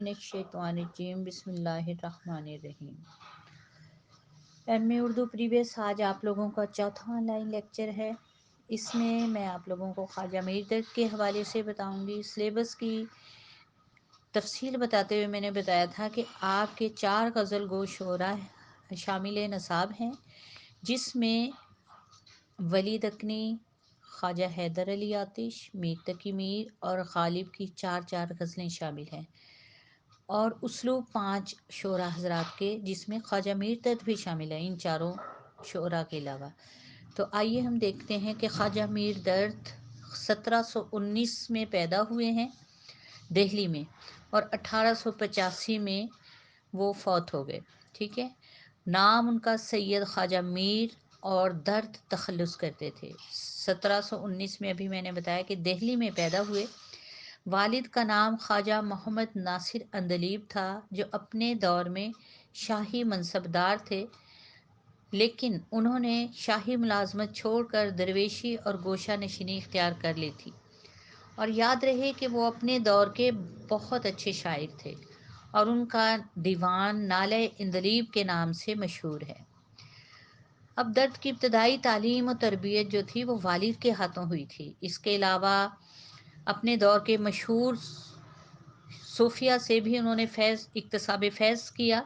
الشیطان الرجیم بسم اللہ الرحمن الرحیم۔ ایم اے اردو پریویس آج آپ لوگوں کا چوتھا آن لائن لیکچر ہے۔ اس میں میں آپ لوگوں کو خواجہ میر درد کے حوالے سے بتاؤں گی۔ سلیبس کی تفصیل بتاتے ہوئے میں نے بتایا تھا کہ آپ کے 4 غزل گو شعراء شامل نصاب ہیں، جس میں ولی دکنی، خواجہ حیدر علی آتش، میر تقی میر اور غالب کی 4 غزلیں شامل ہیں، اور اسلوب 5 شعراء حضرات کے، جس میں خواجہ میر درد بھی شامل ہیں ان چاروں شعراء کے علاوہ۔ تو آئیے ہم دیکھتے ہیں کہ خواجہ میر درد 1719 میں پیدا ہوئے ہیں دہلی میں، اور 1885 میں وہ فوت ہو گئے۔ ٹھیک ہے، نام ان کا سید خواجہ میر اور درد تخلص کرتے تھے۔ 1719 میں ابھی میں نے بتایا کہ دہلی میں پیدا ہوئے۔ والد کا نام خواجہ محمد ناصر اندلیب تھا، جو اپنے دور میں شاہی منصبدار تھے، لیکن انہوں نے شاہی ملازمت چھوڑ کر درویشی اور گوشہ نشینی اختیار کر لی تھی۔ اور یاد رہے کہ وہ اپنے دور کے بہت اچھے شاعر تھے، اور ان کا دیوان نالہ اندلیب کے نام سے مشہور ہے۔ اب درد کی ابتدائی تعلیم و تربیت جو تھی وہ والد کے ہاتھوں ہوئی تھی۔ اس کے علاوہ اپنے دور کے مشہور صوفیہ سے بھی انہوں نے اکتساب فیض کیا،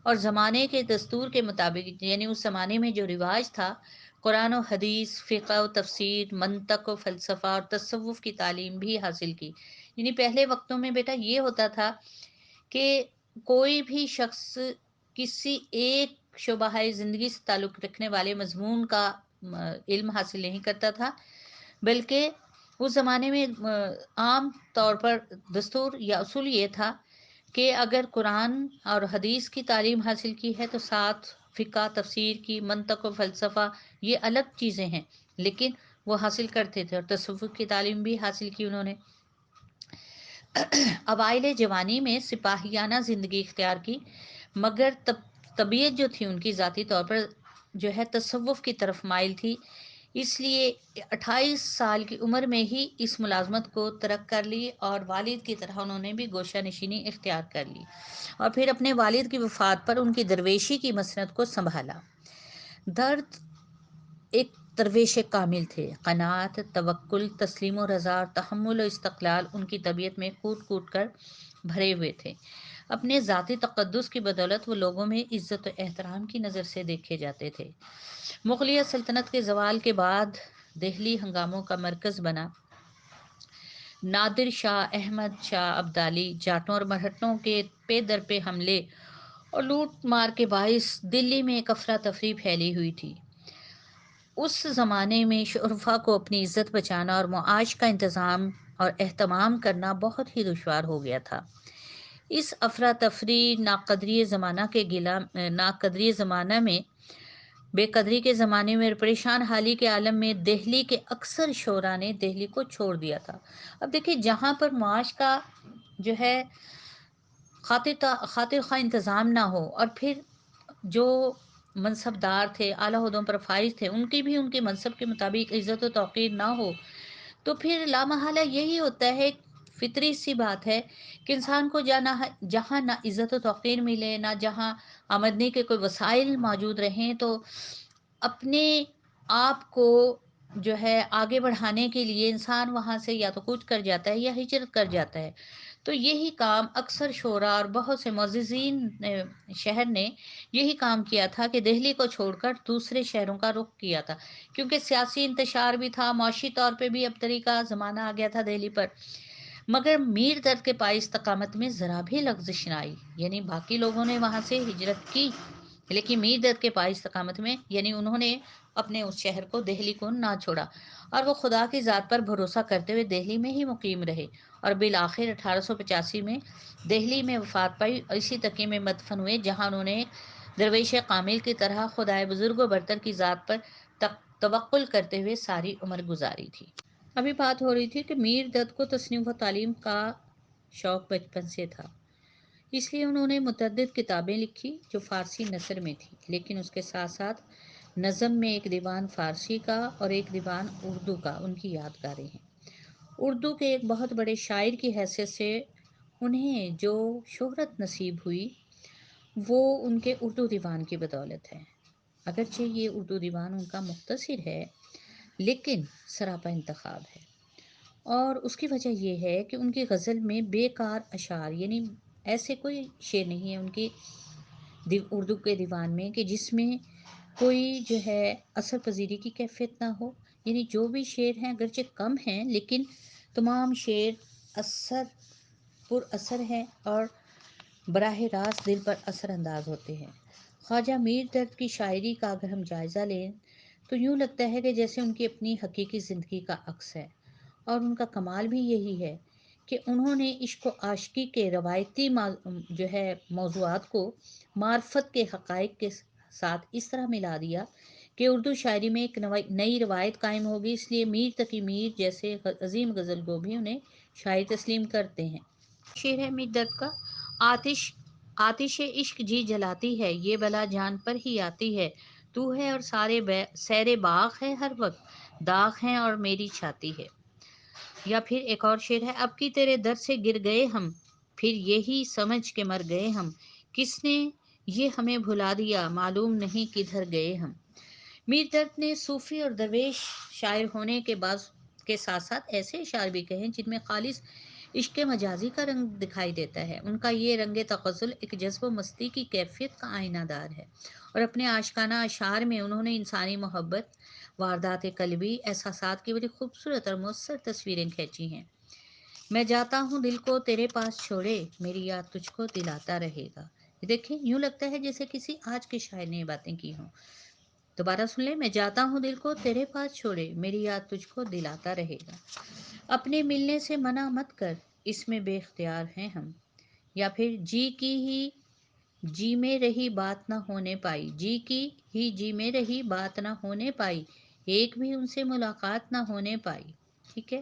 اور زمانے کے دستور کے مطابق، یعنی اس زمانے میں جو رواج تھا، قرآن و حدیث، فقہ و تفسیر، منطق و فلسفہ اور تصوف کی تعلیم بھی حاصل کی۔ یعنی پہلے وقتوں میں بیٹا یہ ہوتا تھا کہ کوئی بھی شخص کسی ایک شعبہ زندگی سے تعلق رکھنے والے مضمون کا علم حاصل نہیں کرتا تھا، بلکہ اس زمانے میں عام طور پر دستور یا اصول یہ تھا کہ اگر قرآن اور حدیث کی تعلیم حاصل کی ہے تو ساتھ فقہ، تفسیر کی، منطق و فلسفہ، یہ الگ چیزیں ہیں، لیکن وہ حاصل کرتے تھے، اور تصوف کی تعلیم بھی حاصل کی انہوں نے۔ اوائل جوانی میں سپاہیانہ زندگی اختیار کی، مگر طبیعت جو تھی ان کی ذاتی طور پر جو ہے تصوف کی طرف مائل تھی، اس لیے 28 سال کی عمر میں ہی اس ملازمت کو ترک کر لی، اور والد کی طرح انہوں نے بھی گوشہ نشینی اختیار کر لی، اور پھر اپنے والد کی وفات پر ان کی درویشی کی مسند کو سنبھالا۔ درد ایک درویش کامل تھے۔ قناعت، توکل، تسلیم و رضا اور تحمل و استقلال ان کی طبیعت میں کوٹ کوٹ کر بھرے ہوئے تھے۔ اپنے ذاتی تقدس کی بدولت وہ لوگوں میں عزت و احترام کی نظر سے دیکھے جاتے تھے۔ مغلیہ سلطنت کے زوال کے بعد دہلی ہنگاموں کا مرکز بنا۔ نادر شاہ، احمد شاہ ابدالی، جاٹوں اور مرہٹوں کے پے در پہ حملے اور لوٹ مار کے باعث دلی میں ایک افراتفری پھیلی ہوئی تھی۔ اس زمانے میں شرفا کو اپنی عزت بچانا اور معاش کا انتظام اور اہتمام کرنا بہت ہی دشوار ہو گیا تھا۔ اس افراتفری ناقدری زمانہ میں، بے قدری کے زمانے میں، پریشان حالی کے عالم میں دہلی کے اکثر شعراء نے دہلی کو چھوڑ دیا تھا۔ اب دیکھیں، جہاں پر معاش کا جو ہے خاطر خواہ انتظام نہ ہو، اور پھر جو منصب دار تھے، اعلیٰ عہدوں پر فائز تھے، ان کی بھی ان کے منصب کے مطابق عزت و توقیر نہ ہو، تو پھر لامحالہ یہی ہوتا ہے، فطری سی بات ہے کہ انسان کو جہاں نہ عزت و توقیر ملے، نہ جہاں آمدنی کے کوئی وسائل موجود رہیں، تو اپنے آپ کو جو ہے آگے بڑھانے کے لیے انسان وہاں سے یا تو کچھ کر جاتا ہے یا ہجرت کر جاتا ہے۔ تو یہی کام اکثر شعراء اور بہت سے معززین شہر نے یہی کام کیا تھا کہ دہلی کو چھوڑ کر دوسرے شہروں کا رخ کیا تھا، کیونکہ سیاسی انتشار بھی تھا، معاشی طور پہ بھی ابتری کا زمانہ آ گیا تھا دہلی پر۔ مگر میر درد کے پائی استقامت میں ذرا بھی لغزش نہ آئی، یعنی باقی لوگوں نے وہاں سے ہجرت کی، لیکن میر درد کے پائی استقامت میں، یعنی انہوں نے اپنے اس شہر کو، دہلی کو نہ چھوڑا، اور وہ خدا کی ذات پر بھروسہ کرتے ہوئے دہلی میں ہی مقیم رہے، اور بالآخر 1885 میں دہلی میں وفات پائی، اور اسی تقی میں مدفن ہوئے، جہاں انہوں نے درویش کامل کی طرح خدائے بزرگ و برتر کی ذات پر توکل کرتے ہوئے ساری عمر گزاری تھی۔ ابھی بات ہو رہی تھی کہ میر درد کو تصنیف و تعلیم کا شوق بچپن سے تھا، اس لیے انہوں نے متعدد کتابیں لکھی جو فارسی نثر میں تھی، لیکن اس کے ساتھ ساتھ نظم میں ایک دیوان فارسی کا اور ایک دیوان اردو کا ان کی یادگاریں ہیں۔ اردو کے ایک بہت بڑے شاعر کی حیثیت سے انہیں جو شہرت نصیب ہوئی وہ ان کے اردو دیوان کی بدولت ہے۔ اگرچہ یہ اردو دیوان ان کا مختصر ہے لیکن سراپا انتخاب ہے، اور اس کی وجہ یہ ہے کہ ان کی غزل میں بیکار اشعار، یعنی ایسے کوئی شعر نہیں ہے ان کی اردو کے دیوان میں کہ جس میں کوئی جو ہے اثر پذیری کی کیفیت نہ ہو۔ یعنی جو بھی شعر ہیں اگرچہ کم ہیں لیکن تمام شعر پر اثر ہیں اور براہ راست دل پر اثر انداز ہوتے ہیں۔ خواجہ میر درد کی شاعری کا اگر ہم جائزہ لیں تو یوں لگتا ہے کہ جیسے ان کی اپنی حقیقی زندگی کا عکس ہے، اور ان کا کمال بھی یہی ہے کہ انہوں نے عشق و عاشقی کے روایتی جو ہے موضوعات کو معرفت کے حقائق کے ساتھ اس طرح ملا دیا کہ اردو شاعری میں ایک نئی روایت قائم ہوگی۔ اس لیے میر تقی میر جیسے عظیم غزل کو بھی انہیں شاعر تسلیم کرتے ہیں۔ شعر ہے میر درد کا: آتش آتش عشق جی جلاتی ہے، یہ بلا جان پر ہی آتی ہے، تو ہے اور سارے باغ ہے ہر وقت داغ ہیں اور میری چھاتی ہے۔ یا پھر ایک اور شعر ہے: اب کی تیرے در سے گر گئے ہم، پھر یہی سمجھ کے مر گئے ہم، کس نے یہ ہمیں بھلا دیا، معلوم نہیں کدھر گئے ہم۔ میر درد نے صوفی اور درویش شاعر ہونے کے ساتھ ساتھ ایسے اشعار بھی کہے ہیں جن میں خالص عشق مجازی کا رنگ دکھائی دیتا ہے۔ ان کا یہ رنگ تغزل ایک جذب و مستی کی کیفیت کا آئینہ دار ہے، اور اپنے عاشقانہ اشعار میں انہوں نے انسانی محبت، واردات قلبی، احساسات کی بڑی خوبصورت اور مؤثر تصویریں کھینچی ہیں۔ میں جاتا ہوں دل کو تیرے پاس چھوڑے، میری یاد تجھ کو دلاتا رہے گا۔ یہ دیکھیں، یوں لگتا ہے جیسے کسی آج کے شاعر نے یہ باتیں کی ہوں۔ دوبارہ سن لیں: میں جاتا ہوں دل کو تیرے پاس چھوڑے، میری یاد تجھ کو دلاتا رہے گا، اپنے ملنے سے منع مت کر، اس میں بے اختیار ہیں ہم۔ یا پھر جی کی ہی جی میں رہی بات نہ ہونے پائی، جی کی ہی جی میں رہی بات نہ ہونے پائی، ایک بھی ان سے ملاقات نہ ہونے پائی۔ ٹھیک ہے۔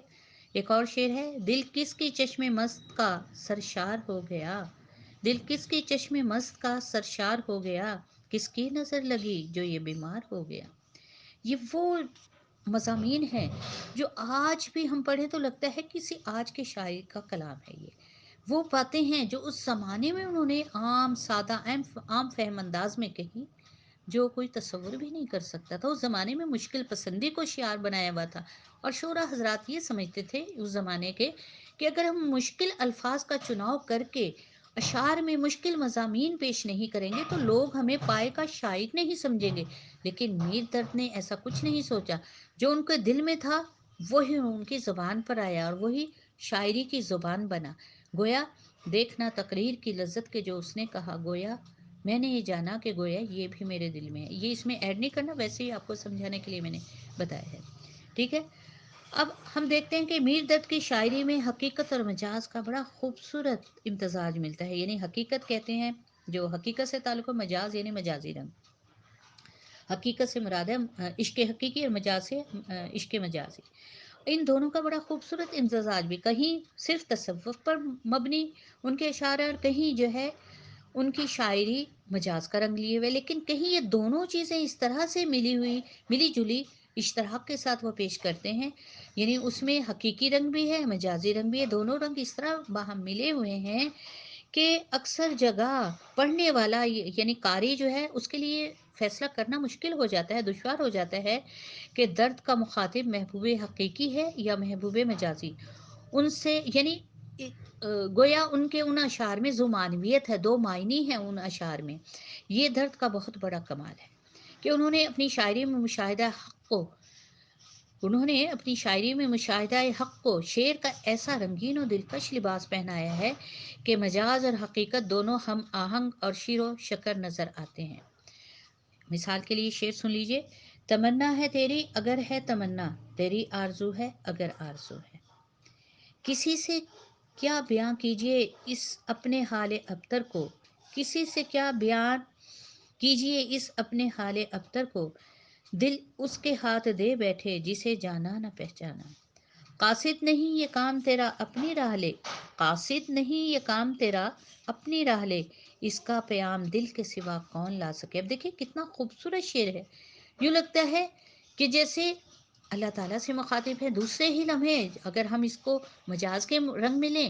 ایک اور شعر ہے: دل کس کی چشم مست کا سرشار ہو گیا، دل کس کی چشم مست کا سرشار ہو گیا، کس کی نظر لگی جو یہ بیمار ہو گیا۔ یہ وہ مضامین ہیں جو آج بھی ہم پڑھیں تو لگتا ہے کسی آج کے شاعر کا کلام ہے۔ یہ وہ باتیں ہیں جو اس زمانے میں انہوں نے عام سادہ عام فہم انداز میں کہی، جو کوئی تصور بھی نہیں کر سکتا تھا۔ اس زمانے میں مشکل پسندی کو شعار بنایا ہوا تھا، اور شعراء حضرات یہ سمجھتے تھے اس زمانے کے کہ اگر ہم مشکل الفاظ کا چناؤ کر کے اشعار میں مشکل مضامین پیش نہیں کریں گے تو لوگ ہمیں پائے کا شاعر نہیں سمجھیں گے۔ لیکن میر درد نے ایسا کچھ نہیں سوچا، جو ان کے دل میں تھا وہی ان کی زبان پر آیا، اور وہی شاعری کی زبان بنا۔ گویا دیکھنا تقریر کی لذت کے جو اس نے کہا، گویا میں نے یہ جانا کہ گویا یہ بھی میرے دل میں ہے۔ یہ اس میں ایڈ نہیں کرنا، ویسے ہی آپ کو سمجھانے کے لیے میں نے بتایا ہے۔ ٹھیک ہے۔ اب ہم دیکھتے ہیں کہ میر درد کی شاعری میں حقیقت اور مجاز کا بڑا خوبصورت امتزاج ملتا ہے۔ یعنی حقیقت کہتے ہیں جو حقیقت سے تعلق ہے، مجاز یعنی مجازی رنگ۔ حقیقت سے مراد ہے عشق حقیقی، اور مجاز سے عشق مجازی۔ ان دونوں کا بڑا خوبصورت امتزاج بھی، کہیں صرف تصوف پر مبنی ان کے اشعار، اور کہیں جو ہے ان کی شاعری مجاز کا رنگ لیے ہوئے، لیکن کہیں یہ دونوں چیزیں اس طرح سے ملی جلی اشتراک کے ساتھ وہ پیش کرتے ہیں۔ یعنی اس میں حقیقی رنگ بھی ہے، مجازی رنگ بھی ہے، دونوں رنگ اس طرح باہم ملے ہوئے ہیں کہ اکثر جگہ پڑھنے والا یعنی قاری جو ہے اس کے لیے فیصلہ کرنا مشکل ہو جاتا ہے، دشوار ہو جاتا ہے کہ درد کا مخاطب محبوب حقیقی ہے یا محبوب مجازی۔ ان سے یعنی گویا ان کے ان اشعار میں ذو معنویت ہے، دو معنی ہیں ان اشعار میں۔ یہ درد کا بہت بڑا کمال ہے کہ انہوں نے اپنی شاعری میں مشاہدہ حق کو شعر کا ایسا رنگین و دلکش لباس پہنایا ہے کہ مجاز اور حقیقت دونوں ہم آہنگ اور شیر و شکر نظر آتے ہیں۔ مثال کے لیے شعر سن لیجئے: تمنا ہے تیری اگر ہے تمنا، تیری آرزو ہے اگر آرزو ہے، کسی سے کیا بیان کیجئے اس اپنے حال ابتر کو، کسی سے کیا بیان کیجئے اس اپنے حال ابتر کو، دل اس کے ہاتھ دے بیٹھے جسے جانا نہ پہچانا، قاصد نہیں یہ کام تیرا اپنی راہ لے، قاصد نہیں یہ کام تیرا اپنی راہ لے، اس کا پیام دل کے سوا کون لا سکے۔ اب دیکھیں کتنا خوبصورت شعر ہے، یوں لگتا ہے کہ جیسے اللہ تعالیٰ سے مخاطب ہے۔ دوسرے ہی لمحے اگر ہم اس کو مجاز کے رنگ میں لیں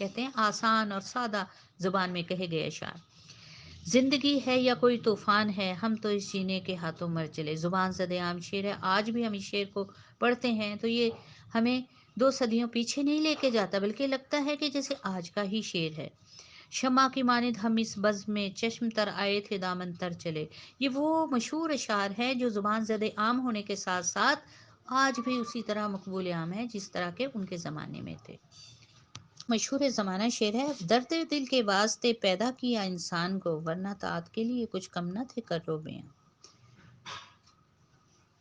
کہتے ہیں آسان اور سادہ زبان میں کہے گئے اشعار. زندگی ہے یا کوئی طوفان ہے، ہم تو اس جینے کے ہاتھوں مر چلے. زبان زد عام شعر ہے. آج بھی ہم اس شعر کو پڑھتے ہیں تو یہ ہمیں 2 صدیوں پیچھے نہیں لے کے جاتا، بلکہ لگتا ہے کہ جیسے آج کا ہی شعر ہے. شمع کی مانند ہم اس بزم میں چشم تر آئے تھے دامن تر چلے. یہ وہ مشہور اشعار ہیں جو زبان زد عام ہونے کے ساتھ ساتھ آج بھی اسی طرح مقبول عام ہیں جس طرح کے ان کے زمانے میں تھے. مشہور زمانہ شعر ہے. درد دل کے واسطے پیدا کیا انسان کو، ورنہ طاعت کے لیے کچھ کم نہ تھے کر رو بیاں.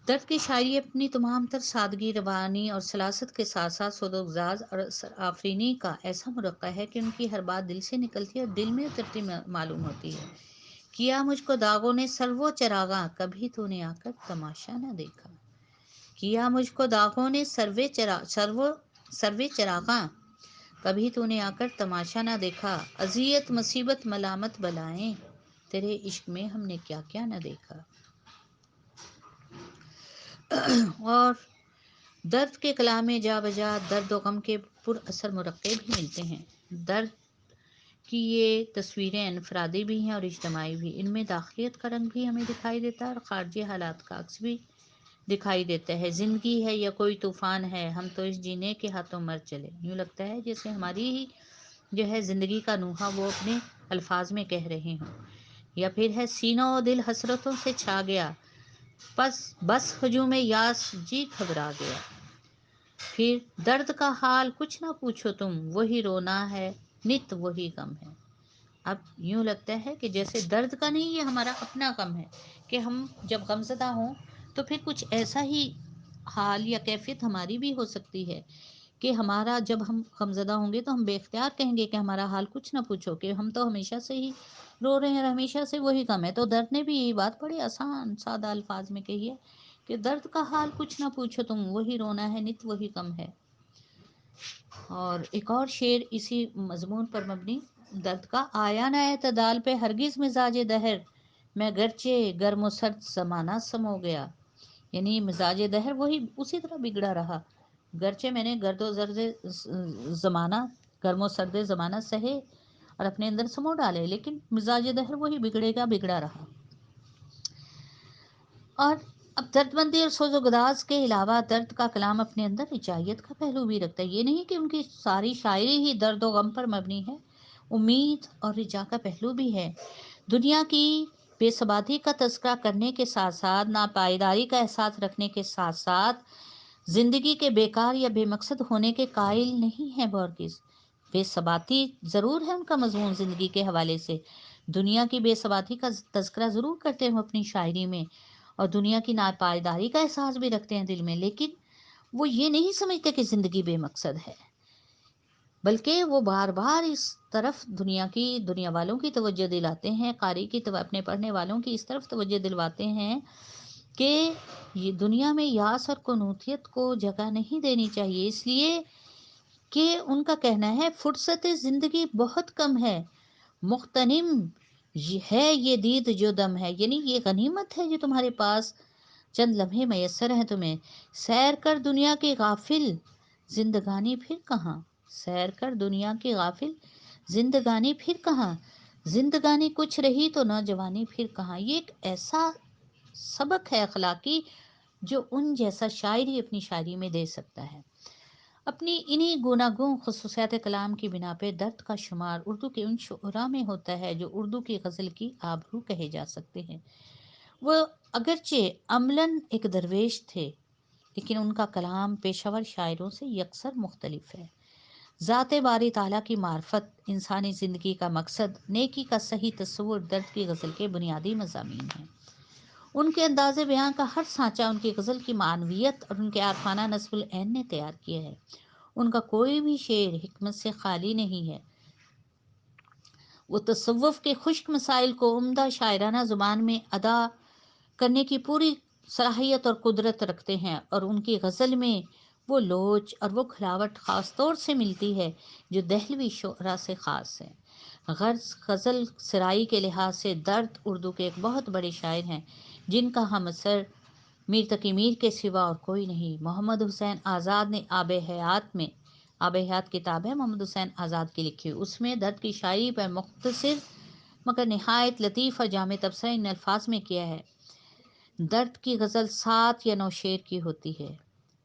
درد کی شاعری اپنی تمام تر سادگی، روانی اور سلاست کے ساتھ ساتھ سودوگزاز اور اثر آفرینی کا ایسا مرقع ہے کہ ان کی ہر بات دل سے نکلتی ہے اور دل میں اترتی معلوم ہوتی ہے. کیا مجھ کو داغوں نے سرو و چراغاں، کبھی تو نے آ کر تماشا نہ دیکھا. کیا مجھ کو داغوں نے سروے چراغاں، کبھی تو نے آ کر تماشا نہ دیکھا. اذیت مصیبت ملامت بلائیں، تیرے عشق میں ہم نے کیا کیا نہ دیکھا. اور درد کے کلام میں جا بجا درد و غم کے پر اثر مرقع بھی ملتے ہیں. درد کی یہ تصویریں انفرادی بھی ہیں اور اجتماعی بھی. ان میں داخلیت کا رنگ بھی ہمیں دکھائی دیتا ہے اور خارجی حالات کا عکس بھی دکھائی دیتا ہے. زندگی ہے یا کوئی طوفان ہے، ہم تو اس جینے کے ہاتھوں مر چلے. یوں لگتا ہے جیسے ہماری ہی جو ہے زندگی کا نوحہ وہ اپنے الفاظ میں کہہ رہے ہوں. یا پھر ہے سینوں و دل حسرتوں سے چھا گیا، بس ہجوم یاس جی گھبرا گیا. پھر درد کا حال کچھ نہ پوچھو تم، وہی رونا ہے نت وہی غم ہے. اب یوں لگتا ہے کہ جیسے درد کا نہیں، یہ ہمارا اپنا غم ہے کہ ہم جب غمزدہ ہوں تو پھر کچھ ایسا ہی حال یا کیفیت ہماری بھی ہو سکتی ہے کہ ہمارا جب ہم غمزدہ ہوں گے تو ہم بے اختیار کہیں گے کہ ہمارا حال کچھ نہ پوچھو، کہ ہم تو ہمیشہ سے ہی رو رہے ہیں اور ہمیشہ سے وہی غم ہے. تو درد نے بھی یہی بات بڑے آسان سادہ الفاظ میں کہی ہے کہ درد کا حال کچھ نہ پوچھو تم، وہی رونا ہے نت وہی غم ہے. اور ایک اور شعر اسی مضمون پر مبنی درد کا. آیا نہ اعتدال پہ ہرگز مزاج دہر، میں گرچہ گرم و سرد زمانہ سمو گیا. یعنی مزاج دہر وہی اسی طرح بگڑا رہا، گرچہ میں نے گرم و سرد زمانہ سہے اور اپنے اندر سمو ڈالے، لیکن مزاج دہر وہی بگڑا رہا. اور اب درد مندی اور سوز و گداز کے علاوہ درد کا کلام اپنے اندر رجائیت کا پہلو بھی رکھتا ہے. یہ نہیں کہ ان کی ساری شاعری ہی درد و غم پر مبنی ہے، امید اور رجا کا پہلو بھی ہے. دنیا کی بے ثباتی کا تذکرہ کرنے کے ساتھ ساتھ ناپائیداری کا احساس رکھنے کے ساتھ ساتھ زندگی کے بیکار یا بے مقصد ہونے کے قائل نہیں ہے بورگس. بے ثباتی ضرور ہے ان کا مضمون زندگی کے حوالے سے، دنیا کی بے ثباتی کا تذکرہ ضرور کرتے ہیں اپنی شاعری میں اور دنیا کی ناپائیداری کا احساس بھی رکھتے ہیں دل میں، لیکن وہ یہ نہیں سمجھتے کہ زندگی بے مقصد ہے، بلکہ وہ بار بار اس طرف دنیا والوں کی توجہ دلاتے ہیں، قاری کی اپنے پڑھنے والوں کی اس طرف توجہ دلواتے ہیں کہ یہ دنیا میں یاس اور قنوطیت کو جگہ نہیں دینی چاہیے. اس لیے کہ ان کا کہنا ہے فرصت زندگی بہت کم ہے، مغتنم ہے یہ دید جو دم ہے. یعنی یہ غنیمت ہے جو تمہارے پاس چند لمحے میسر ہیں تمہیں. سیر کر دنیا کے غافل، زندگانی پھر کہاں. سیر کر دنیا کے غافل، زندگانی پھر کہاں. زندگانی کچھ رہی تو نوجوانی پھر کہاں. یہ ایک ایسا سبق ہے اخلاقی جو ان جیسا شاعری اپنی شاعری میں دے سکتا ہے. اپنی انہی گوناگون خصوصیات کلام کی بنا پہ درد کا شمار اردو کے ان شعراء میں ہوتا ہے جو اردو کی غزل کی آبرو کہے جا سکتے ہیں. وہ اگرچہ عملاً ایک درویش تھے، لیکن ان کا کلام پیشہ ور شاعروں سے یکسر مختلف ہے. ذات باری تعالیٰ کی معرفت، انسانی زندگی کا مقصد، نیکی کا صحیح تصور درد کی غزل کے بنیادی مضامین ہیں. ان کے انداز بیان کا ہر سانچہ ان کی غزل کی معنویت اور ان کے عارفانہ نصب العین نے تیار کیا ہے. ان کا کوئی بھی شعر حکمت سے خالی نہیں ہے. وہ تصوف کے خشک مسائل کو عمدہ شاعرانہ زبان میں ادا کرنے کی پوری صلاحیت اور قدرت رکھتے ہیں، اور ان کی غزل میں وہ لوچ اور وہ کھلاوٹ خاص طور سے ملتی ہے جو دہلوی شعراء سے خاص ہے. غرض غزل سرائی کے لحاظ سے درد اردو کے ایک بہت بڑے شاعر ہیں جن کا ہم اثر میر تقی میر کے سوا اور کوئی نہیں. محمد حسین آزاد نے آب حیات میں آب حیات کتاب ہے محمد حسین آزاد کی لکھی ہوئی، اس میں درد کی شاعری پر مختصر مگر نہایت لطیف اور جامع تبصرہ ان الفاظ میں کیا ہے: درد کی غزل 7 یا 9 شعر کی ہوتی ہے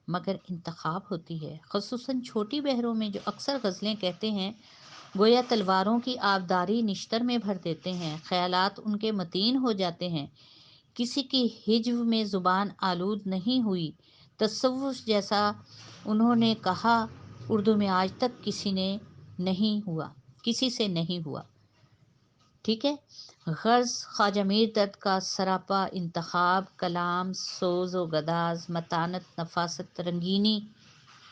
مگر انتخاب ہوتی ہے، خصوصاً چھوٹی بہروں میں جو اکثر غزلیں کہتے ہیں گویا تلواروں کی آبداری نشتر میں بھر دیتے ہیں، خیالات ان کے متین ہو جاتے ہیں، کسی کی ہجو میں زبان آلود نہیں ہوئی، تصوف جیسا انہوں نے کہا اردو میں آج تک کسی سے نہیں ہوا۔ ٹھیک ہے، غرض خواجہ میر دت کا سراپا انتخاب، کلام سوز و گداز، متانت، نفاست، رنگینی،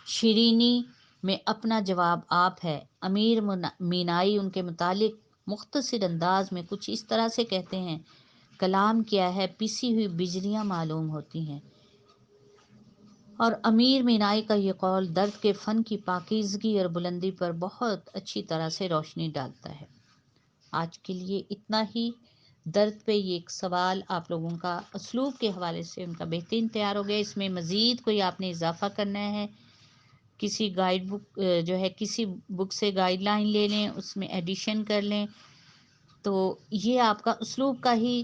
شیرینی میں اپنا جواب آپ ہے۔ امیر مینائی ان کے متعلق مختصر انداز میں کچھ اس طرح سے کہتے ہیں: کلام کیا ہے، پسی ہوئی بجلیاں معلوم ہوتی ہیں۔ اور امیر مینائی کا یہ قول درد کے فن کی پاکیزگی اور بلندی پر بہت اچھی طرح سے روشنی ڈالتا ہے۔ آج کے لیے اتنا ہی۔ درد پہ یہ ایک سوال آپ لوگوں کا اسلوب کے حوالے سے ان کا بہترین تیار ہو گیا، اس میں مزید کوئی آپ نے اضافہ کرنا ہے، کسی گائیڈ بک کسی بک سے گائیڈ لائن لے لیں، اس میں ایڈیشن کر لیں، تو یہ آپ کا اسلوب کا ہی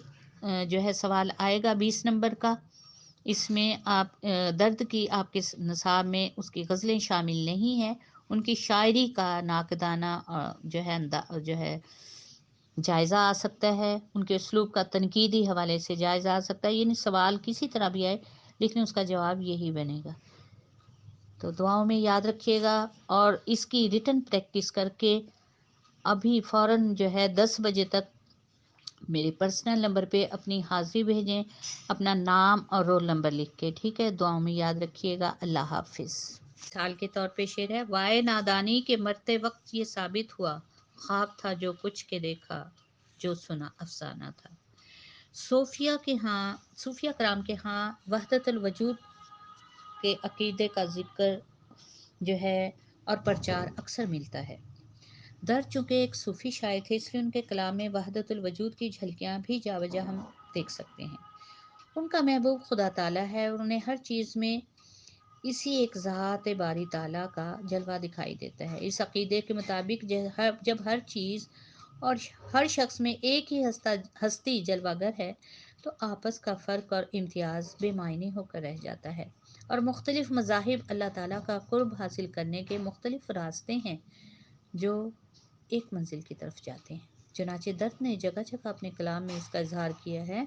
سوال آئے گا 20 نمبر کا۔ اس میں آپ درد کی آپ کے نصاب میں اس کی غزلیں شامل نہیں ہیں، ان کی شاعری کا ناقدانہ جائزہ آ سکتا ہے، ان کے اسلوب کا تنقیدی حوالے سے جائزہ آ سکتا ہے، یعنی سوال کسی طرح بھی آئے لیکن اس کا جواب یہی بنے گا۔ تو دعاؤں میں یاد رکھیے گا، اور اس کی ریٹن پریکٹس کر کے ابھی فوراً 10 بجے تک میرے پرسنل نمبر پہ اپنی حاضری بھیجیں، اپنا نام اور رول نمبر لکھ کے، ٹھیک ہے؟ دعاؤں میں یاد رکھیے گا۔ اللہ حافظ۔ مثال کے طور پہ شعر ہے: وائے نادانی کے مرتے وقت یہ ثابت ہوا، خواب تھا جو کچھ کے دیکھا، جو سنا افسانہ تھا۔ صوفیہ کرام کے ہاں وحدت الوجود کے عقیدے کا ذکر اور پرچار اکثر ملتا ہے۔ درد چونکہ ایک صوفی شاعر تھے، اس لیے ان کے کلام میں وحدت الوجود کی جھلکیاں بھی جا بجا ہم دیکھ سکتے ہیں۔ ان کا محبوب خدا تعالیٰ ہے اور انہیں ہر چیز میں اسی ایک ذات باری تعالیٰ کا جلوہ دکھائی دیتا ہے۔ اس عقیدے کے مطابق جب ہر چیز اور ہر شخص میں ایک ہی ہستی جلوہ گر ہے تو آپس کا فرق اور امتیاز بے معنی ہو کر رہ جاتا ہے، اور مختلف مذاہب اللہ تعالیٰ کا قرب حاصل کرنے کے مختلف راستے ہیں جو ایک منزل کی طرف جاتے ہیں۔ چنانچہ درد نے جگہ جگہ اپنے کلام میں اس کا اظہار کیا ہے۔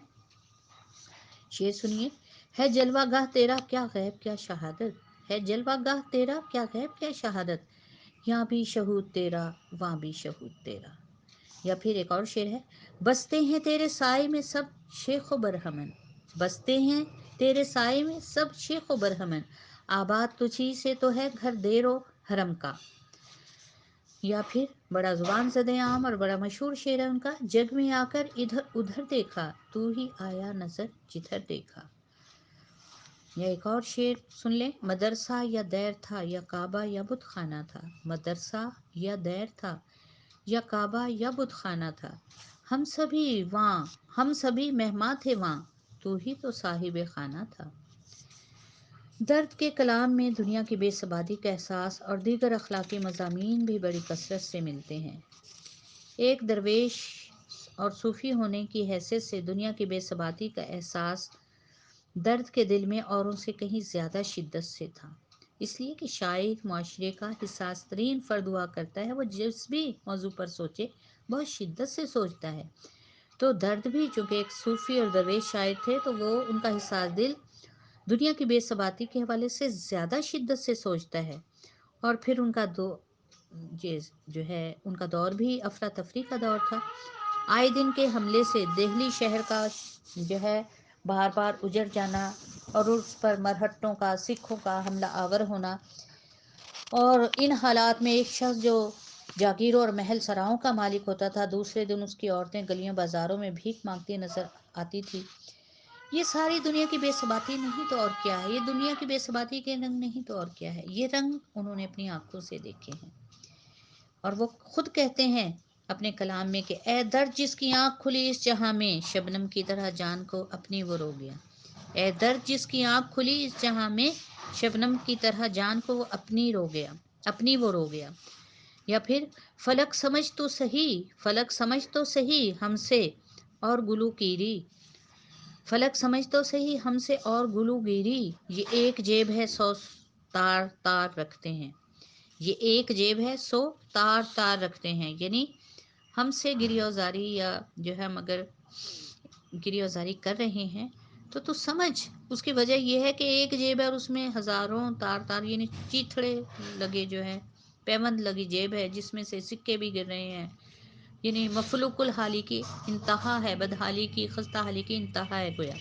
شعر سنیے: ہے جلوہ گاہ تیرا کیا غیب کیا شہادت، ہے جلوہ گاہ تیرا کیا غیب کیا شہادت، یہاں بھی شہود تیرا وہاں بھی شہود تیرا۔ یا پھر ایک اور شعر ہے: بستے ہیں تیرے سائے میں سب شیخ و برہمن، بستے ہیں تیرے سائے میں سب شیخ و برہمن، آباد تجھی سے تو ہے گھر دیر و حرم کا۔ یا پھر بڑا زبان زدہ عام اور بڑا مشہور شعر ہے ان کا: جگ میں آ کر ادھر ادھر دیکھا، تو ہی آیا نظر جدھر دیکھا۔ یا ایک اور شعر سن لیں: مدرسہ یا دیر تھا یا کعبہ یا بت خانہ تھا، مدرسہ یا دیر تھا یا کعبہ یا بت خانہ تھا، ہم سبھی مہمان تھے وہاں، تو ہی تو صاحب خانہ تھا۔ درد کے کلام میں دنیا کی بے ثباتی کا احساس اور دیگر اخلاقی مضامین بھی بڑی کثرت سے ملتے ہیں۔ ایک درویش اور صوفی ہونے کی حیثیت سے دنیا کی بے ثباتی کا احساس درد کے دل میں اوروں سے کہیں زیادہ شدت سے تھا، اس لیے کہ شاعر معاشرے کا حساس ترین فرد ہوا کرتا ہے، وہ جس بھی موضوع پر سوچے بہت شدت سے سوچتا ہے۔ تو درد بھی چونکہ ایک صوفی اور درویش شاعر تھے تو وہ ان کا حساس دل دنیا کی بے ثباتی کے حوالے سے زیادہ شدت سے سوچتا ہے، اور پھر ان کا ان کا دور بھی افراتفری کا دور تھا۔ آئے دن کے حملے سے دہلی شہر کا بار بار اجڑ جانا اور اس پر مرہٹوں کا، سکھوں کا حملہ آور ہونا، اور ان حالات میں ایک شخص جو جاگیروں اور محل سراؤں کا مالک ہوتا تھا، دوسرے دن اس کی عورتیں گلیوں بازاروں میں بھیک مانگتی نظر آتی تھی۔ یہ ساری دنیا کی بے ثباتی نہیں تو اور کیا ہے، یہ دنیا کی بے ثباتی کے رنگ نہیں تو اور کیا ہے، یہ رنگ انہوں نے اپنی آنکھوں سے دیکھے ہیں۔ اور وہ خود کہتے ہیں اپنے کلام میں کہ اے درد جس کی آنکھ کھلی اس جہاں میں، شبنم کی طرح جان کو اپنی وہ رو گیا۔ اے درد جس کی آنکھ کھلی اس جہاں میں، شبنم کی طرح جان کو وہ اپنی رو گیا۔ اپنی وہ رو گیا. یا پھر فلک سمجھ تو سہی ہم سے اور گلو کیری. فلک سمجھ تو سہی ہم سے اور گلو گیری. یہ ایک جیب ہے سو تار تار رکھتے ہیں. یہ ایک جیب ہے سو تار تار رکھتے ہیں. یعنی ہم سے گریوزاری یا جو ہے مگر گریوزاری کر رہے ہیں تو سمجھ. اس کی وجہ یہ ہے کہ ایک جیب ہے اور اس میں ہزاروں تار تار یعنی چیتھڑے لگے جو ہے پیوند لگی جیب ہے جس میں سے سکے بھی گر رہے ہیں. یعنی مفلوق الحالی کی انتہا ہے, بدحالی کی خستہ حالی کی انتہا ہے گویا.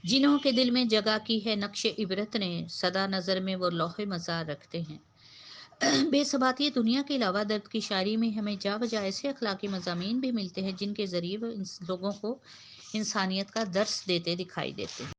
جنہوں کے دل میں جگہ کی ہے نقش عبرت نے, سدا نظر میں وہ لوح مزار رکھتے ہیں. بے ثباتی دنیا کے علاوہ درد کی شاعری میں ہمیں جا بجا ایسے اخلاقی مضامین بھی ملتے ہیں جن کے ذریعے وہ لوگوں کو انسانیت کا درس دیتے دکھائی دیتے ہیں.